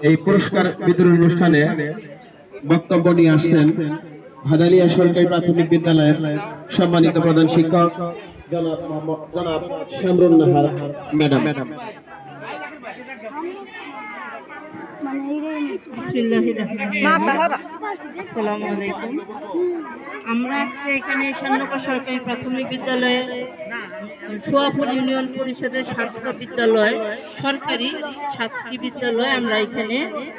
এই পুরস্কার বিতরণ অনুষ্ঠানে বক্তব্য নিয়ে আসছেন ভাদালিয়া সরকারি প্রাথমিক বিদ্যালয়ের সম্মানিত প্রধান শিক্ষক জনাব শামরুন নাহার ম্যাডাম। আসসালামু আলাইকুম। আমরা আজকে এখানে শান্নকা সরকারি প্রাথমিক বিদ্যালয়ে সোয়াপুর ইউনিয়ন পরিষদের ছাত্র বিদ্যালয় সরকারি ছাত্রী বিদ্যালয় আমরা এখানে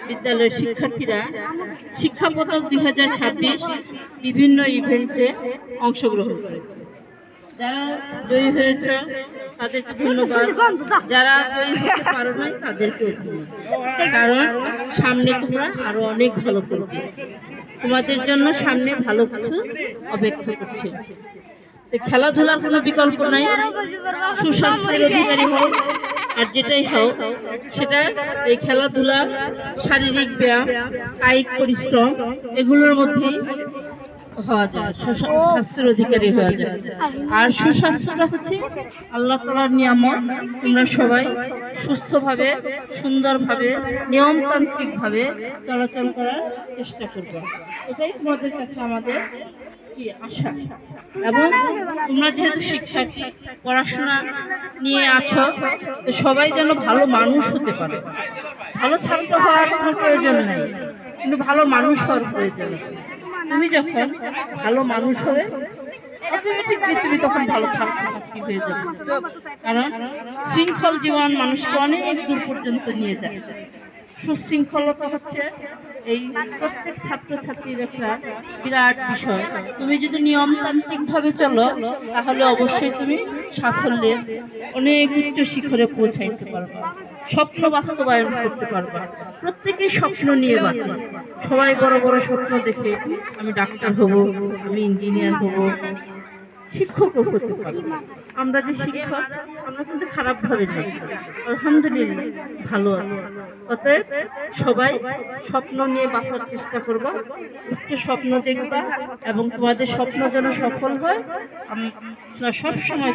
বিদ্যালয়ের শিক্ষার্থীরা শিক্ষা পদক 2026 বিভিন্ন ইভেন্টে অংশগ্রহণ করেছে। যারা জয়ী হয়েছে তাদেরকে ধন্যবাদ, যারা জয়ী হতে পারো নাই তাদেরকে কারণ সামনে তোমরা আরো অনেক ভালো করবে, তোমাদের জন্য সামনে ভালো কিছু অপেক্ষা করছে। খেলাধুলার কোনো বিকল্প নাই, সুস্বাস্থ্যের অধিকারী হোক আর যেটাই হোক সেটা এই খেলাধুলা, শারীরিক ব্যায়াম, কায়িক পরিশ্রম এগুলোর মধ্যেই হওয়া যায়, স্বাস্থ্যের অধিকারী হওয়া যায়। আর সুস্বাস্থ্যটা হচ্ছে আল্লাহ তাআলার নিয়ামত। তোমরা সবাই সুস্থভাবে, সুন্দরভাবে, নিয়মতান্ত্রিকভাবে চলাচল করার চেষ্টা করবে, এটাই তোমাদের কাছে আমাদের আশা। এবং তোমরা যেহেতু শিক্ষার্থী, পড়াশোনা নিয়ে আছো, তো সবাই যেন ভালো মানুষ হতে পারে। ভালো ছাত্র হওয়ার কোনো প্রয়োজন নাই, কিন্তু ভালো মানুষ হওয়ার প্রয়োজন আছে। তুমি যখন ভালো মানুষ হবে অটোমেটিক পৃথিবী তখন ভালো ছাত্রছাত্রী হয়ে যাবে। কারণ শৃঙ্খল জীবন মানুষকে অনেক দূর পর্যন্ত নিয়ে যায়। সুশৃঙ্খলতা হচ্ছে এই প্রত্যেক ছাত্রছাত্রীর একটা বিরাট বিষয়। তুমি যদি নিয়মতান্ত্রিক ভাবে চলো তাহলে অবশ্যই তুমি সাফল্যের অনেক উচ্চ শিখরে পৌঁছাইতে পারবে, স্বপ্ন বাস্তবায়ন করতে পারবে। প্রত্যেকেই স্বপ্ন নিয়ে বাঁচে, সবাই বড় বড় স্বপ্ন দেখে আমি ডাক্তার হব, আমি ইঞ্জিনিয়ার হব, শিক্ষকও হতে পারি। আমরা যে শিক্ষক, আমরা কিন্তু খারাপ ভাবে নেই, আলহামদুলিল্লাহ ভালো আছে। অতএব সবাই স্বপ্ন নিয়ে বাঁচার চেষ্টা করব, উচ্চ স্বপ্ন দেখবা এবং তোমাদের স্বপ্ন যেন সফল হয়। আমরা সবসময়